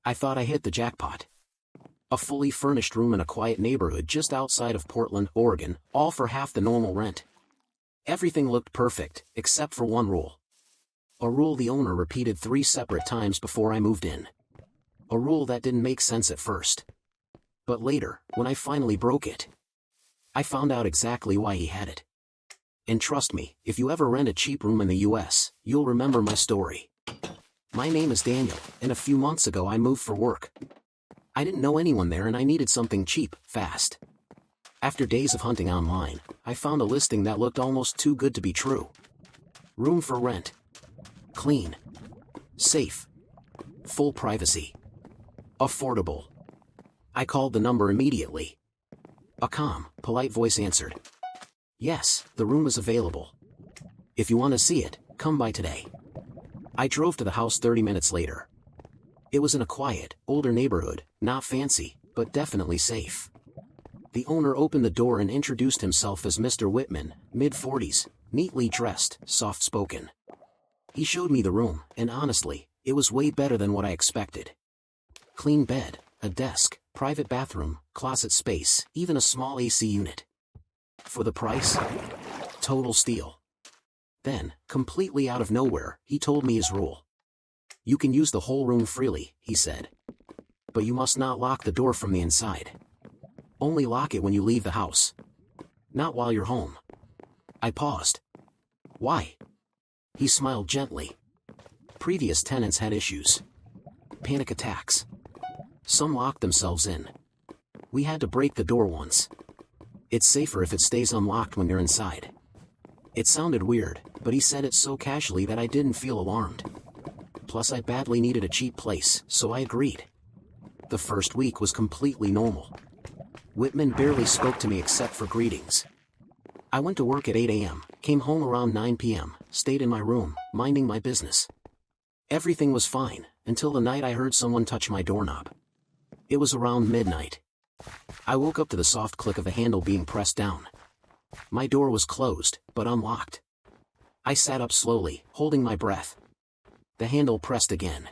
I thought I hit the jackpot. A fully furnished room in a quiet neighborhood just outside of Portland, Oregon, all for half the normal rent. Everything looked perfect, except for one rule. A rule the owner repeated 3 separate times before I moved in. A rule that didn't make sense at first. But later, when I finally broke it, I found out exactly why he had it. And trust me, if you ever rent a cheap room in the US, you'll remember my story. My name is Daniel, and a few months ago I moved for work. I didn't know anyone there and I needed something cheap, fast. After days of hunting online, I found a listing that looked almost too good to be true. Room for rent. Clean. Safe. Full privacy. Affordable. I called the number immediately. A calm, polite voice answered. Yes, the room is available. If you want to see it, come by today. I drove to the house 30 minutes later. It was in a quiet, older neighborhood, not fancy, but definitely safe. The owner opened the door and introduced himself as Mr. Whitman, mid-40s, neatly dressed, soft-spoken. He showed me the room, and honestly, it was way better than what I expected. Clean bed, a desk, private bathroom, closet space, even a small AC unit. For the price? Total steal. Then, completely out of nowhere, he told me his rule. You can use the whole room freely, he said. But you must not lock the door from the inside. Only lock it when you leave the house. Not while you're home. I paused. Why? He smiled gently. Previous tenants had issues. Panic attacks. Some locked themselves in. We had to break the door once. It's safer if it stays unlocked when you're inside. It sounded weird, but he said it so casually that I didn't feel alarmed. Plus I badly needed a cheap place, so I agreed. The first week was completely normal. Whitman barely spoke to me except for greetings. I went to work at 8 a.m., came home around 9 p.m., stayed in my room, minding my business. Everything was fine, until the night I heard someone touch my doorknob. It was around midnight. I woke up to the soft click of a handle being pressed down. My door was closed, but unlocked. I sat up slowly, holding my breath. The handle pressed again.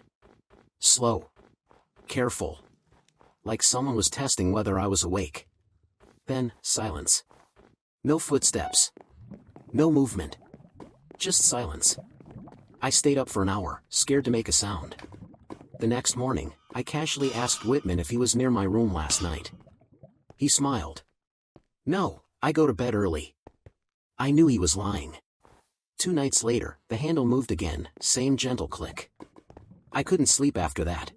Slow. Careful. Like someone was testing whether I was awake. Then, silence. No footsteps. No movement. Just silence. I stayed up for an hour, scared to make a sound. The next morning, I casually asked Whitman if he was near my room last night. He smiled. No, I go to bed early. I knew he was lying. 2 nights later, the handle moved again, same gentle click. I couldn't sleep after that.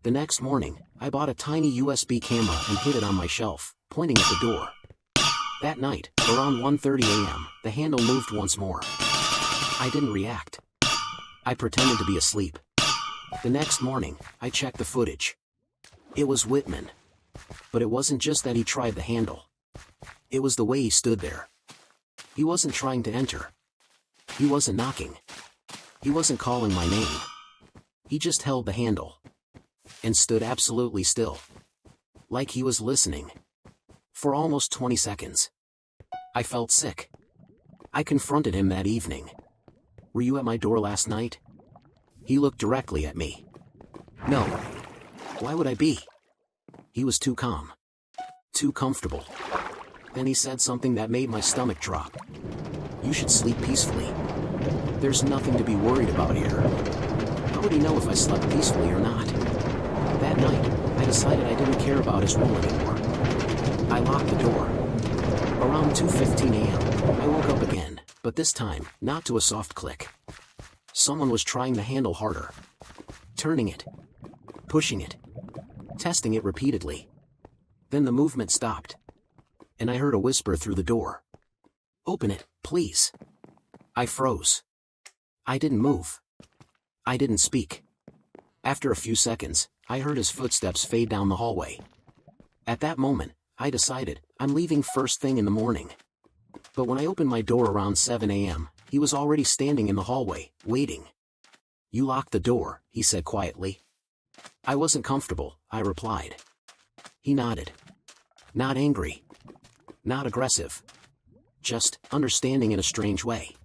The next morning, I bought a tiny USB camera and hid it on my shelf, pointing at the door. That night, around 1:30 a.m., the handle moved once more. I didn't react. I pretended to be asleep. The next morning, I checked the footage. It was Whitman. But it wasn't just that he tried the handle. It was the way he stood there. He wasn't trying to enter. He wasn't knocking. He wasn't calling my name. He just held the handle. And stood absolutely still. Like he was listening. For almost 20 seconds. I felt sick. I confronted him that evening. Were you at my door last night? He looked directly at me. No. Why would I be? He was too calm. Too comfortable. Then he said something that made my stomach drop. You should sleep peacefully. There's nothing to be worried about here. How would he know if I slept peacefully or not? That night, I decided I didn't care about his rule anymore. I locked the door. Around 2:15 a.m., I woke up again, but this time, not to a soft click. Someone was trying the handle harder. Turning it. Pushing it. Testing it repeatedly. Then the movement stopped. And I heard a whisper through the door. Open it, please. I froze. I didn't move. I didn't speak. After a few seconds, I heard his footsteps fade down the hallway. At that moment, I decided, I'm leaving first thing in the morning. But when I opened my door around 7 a.m., he was already standing in the hallway, waiting. You locked the door, he said quietly. I wasn't comfortable, I replied. He nodded. Not angry. Not aggressive. Just understanding in a strange way.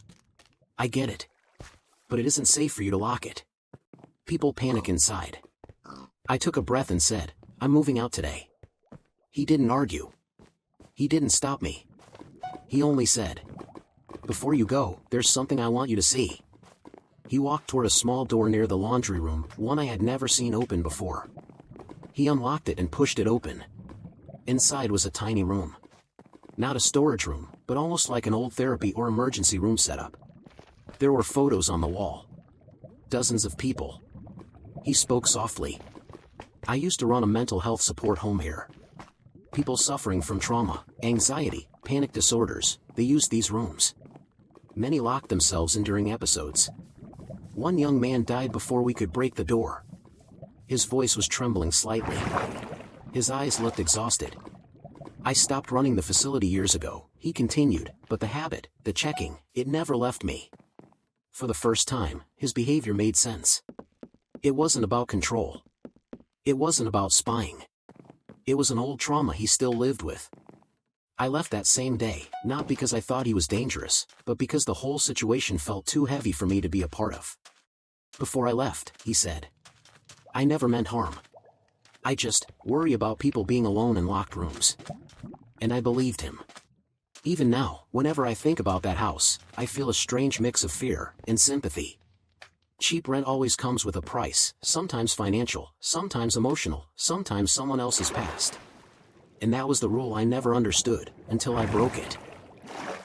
I get it. But it isn't safe for you to lock it. People panic inside. I took a breath and said, "I'm moving out today." He didn't argue. He didn't stop me. He only said, "Before you go, there's something I want you to see." He walked toward a small door near the laundry room, one I had never seen open before. He unlocked it and pushed it open. Inside was a tiny room. Not a storage room, but almost like an old therapy or emergency room setup. There were photos on the wall. Dozens of people. He spoke softly. "I used to run a mental health support home here. People suffering from trauma, anxiety, panic disorders, they used these rooms. Many locked themselves in during episodes. One young man died before we could break the door." His voice was trembling slightly. His eyes looked exhausted. "I stopped running the facility years ago," he continued, "but the habit, the checking, it never left me." For the first time, his behavior made sense. It wasn't about control. It wasn't about spying. It was an old trauma he still lived with. I left that same day, not because I thought he was dangerous, but because the whole situation felt too heavy for me to be a part of. "Before I left," he said, "I never meant harm. I just worry about people being alone in locked rooms." And I believed him. Even now, whenever I think about that house, I feel a strange mix of fear and sympathy. Cheap rent always comes with a price, sometimes financial, sometimes emotional, sometimes someone else's past. And that was the rule I never understood, until I broke it.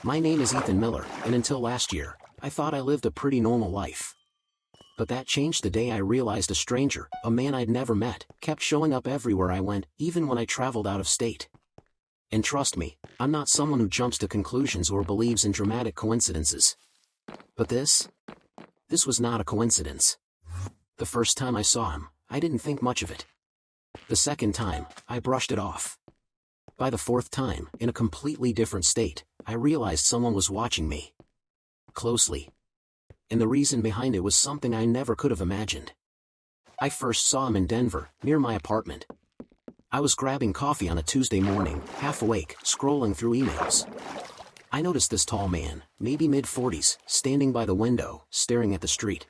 My name is Ethan Miller, and until last year, I thought I lived a pretty normal life. But that changed the day I realized a stranger, a man I'd never met, kept showing up everywhere I went, even when I traveled out of state. And trust me, I'm not someone who jumps to conclusions or believes in dramatic coincidences. But this was not a coincidence. The first time I saw him, I didn't think much of it. The second time, I brushed it off. By the fourth time, in a completely different state, I realized someone was watching me. Closely. And the reason behind it was something I never could have imagined. I first saw him in Denver, near my apartment. I was grabbing coffee on a Tuesday morning, half awake, scrolling through emails. I noticed this tall man, maybe mid-40s, standing by the window, staring at the street.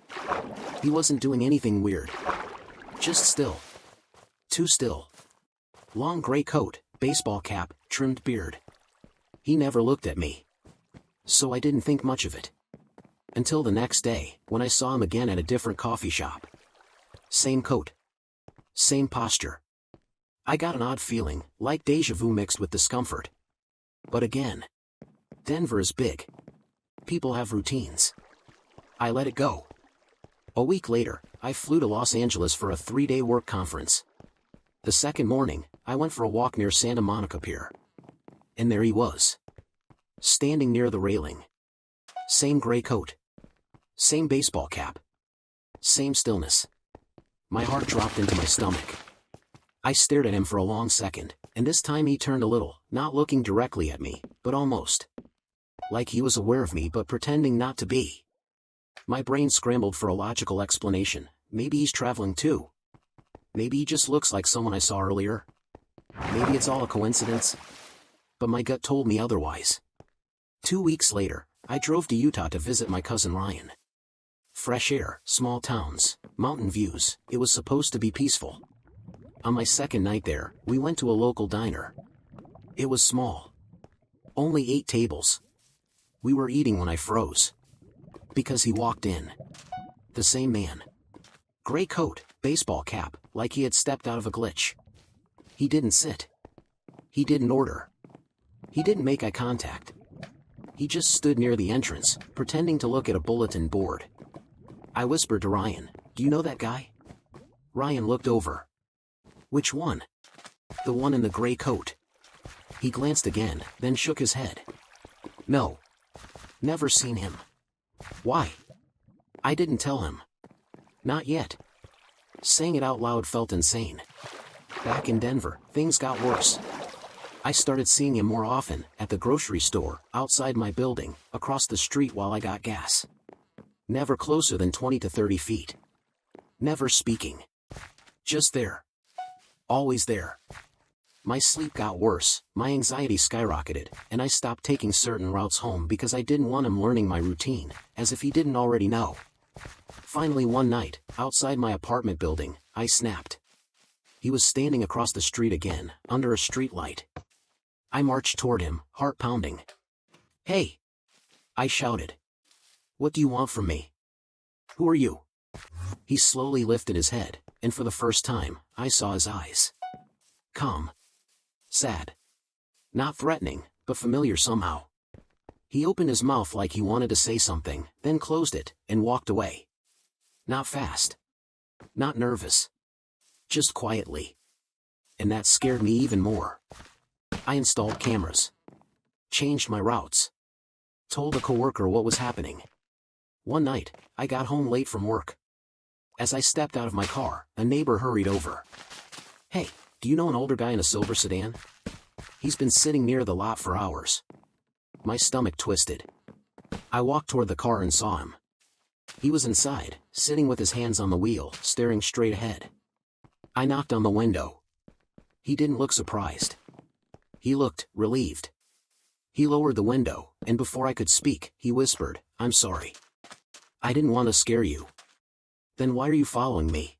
He wasn't doing anything weird. Just still. Too still. Long gray coat, baseball cap, trimmed beard. He never looked at me. So I didn't think much of it. Until the next day, when I saw him again at a different coffee shop. Same coat. Same posture. I got an odd feeling, like déjà vu mixed with discomfort. But again, Denver is big. People have routines. I let it go. A week later, I flew to Los Angeles for a 3-day work conference. The second morning, I went for a walk near Santa Monica Pier. And there he was. Standing near the railing. Same gray coat. Same baseball cap. Same stillness. My heart dropped into my stomach. I stared at him for a long second, and this time he turned a little, not looking directly at me, but almost. Like he was aware of me but pretending not to be. My brain scrambled for a logical explanation. Maybe he's traveling too. Maybe he just looks like someone I saw earlier. Maybe it's all a coincidence. But my gut told me otherwise. 2 weeks later, I drove to Utah to visit my cousin Ryan. Fresh air, small towns, mountain views, it was supposed to be peaceful. On my second night there, we went to a local diner. It was small. Only 8 tables. We were eating when I froze. Because he walked in. The same man. Gray coat, baseball cap, like he had stepped out of a glitch. He didn't sit. He didn't order. He didn't make eye contact. He just stood near the entrance, pretending to look at a bulletin board. I whispered to Ryan, "Do you know that guy?" Ryan looked over. "Which one?" "The one in the gray coat." He glanced again, then shook his head. "No. Never seen him." "Why?" I didn't tell him. Not yet. Saying it out loud felt insane. Back in Denver, things got worse. I started seeing him more often, at the grocery store, outside my building, across the street while I got gas. Never closer than 20 to 30 feet. Never speaking. Just there. Always there. My sleep got worse, my anxiety skyrocketed, and I stopped taking certain routes home because I didn't want him learning my routine, as if he didn't already know. Finally one night, outside my apartment building, I snapped. He was standing across the street again, under a street light. I marched toward him, heart pounding. "Hey!" I shouted. "What do you want from me? Who are you?" He slowly lifted his head, and for the first time, I saw his eyes. Calm. Sad. Not threatening, but familiar somehow. He opened his mouth like he wanted to say something, then closed it, and walked away. Not fast. Not nervous. Just quietly. And that scared me even more. I installed cameras. Changed my routes. Told a coworker what was happening. One night, I got home late from work. As I stepped out of my car, a neighbor hurried over. "Hey, do you know an older guy in a silver sedan? He's been sitting near the lot for hours." My stomach twisted. I walked toward the car and saw him. He was inside, sitting with his hands on the wheel, staring straight ahead. I knocked on the window. He didn't look surprised. He looked relieved. He lowered the window, and before I could speak, he whispered, "I'm sorry. I didn't want to scare you." "Then why are you following me?"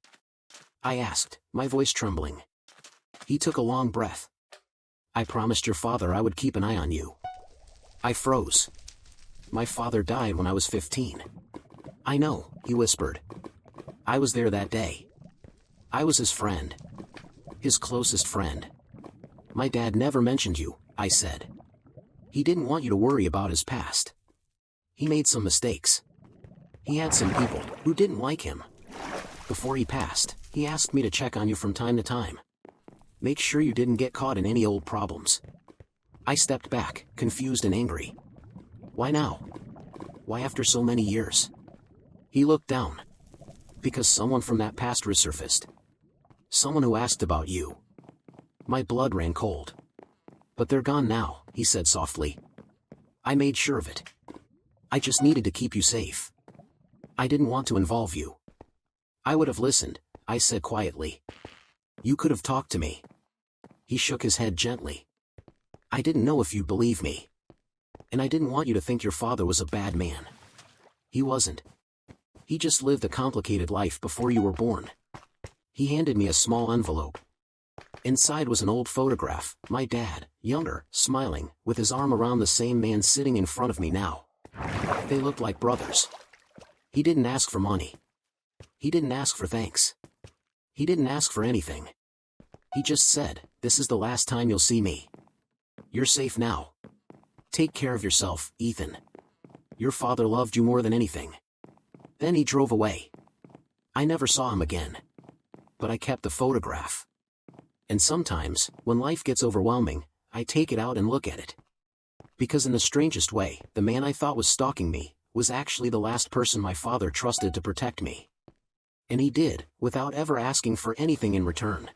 I asked, my voice trembling. He took a long breath. "I promised your father I would keep an eye on you." I froze. "My father died when I was 15. "I know," he whispered. "I was there that day. I was his friend. His closest friend." "My dad never mentioned you," I said. "He didn't want you to worry about his past. He made some mistakes. He had some people who didn't like him. Before he passed, he asked me to check on you from time to time. Make sure you didn't get caught in any old problems." I stepped back, confused and angry. "Why now? Why after so many years?" He looked down. "Because someone from that past resurfaced. Someone who asked about you." My blood ran cold. "But they're gone now," he said softly. "I made sure of it. I just needed to keep you safe. I didn't want to involve you." "I would have listened," I said quietly. "You could have talked to me." He shook his head gently. "I didn't know if you'd believe me. And I didn't want you to think your father was a bad man. He wasn't. He just lived a complicated life before you were born." He handed me a small envelope. Inside was an old photograph, my dad, younger, smiling, with his arm around the same man sitting in front of me now. They looked like brothers. He didn't ask for money. He didn't ask for thanks. He didn't ask for anything. He just said, "This is the last time you'll see me. You're safe now. Take care of yourself, Ethan. Your father loved you more than anything." Then he drove away. I never saw him again. But I kept the photograph. And sometimes, when life gets overwhelming, I take it out and look at it. Because in the strangest way, the man I thought was stalking me, was actually the last person my father trusted to protect me. And he did, without ever asking for anything in return.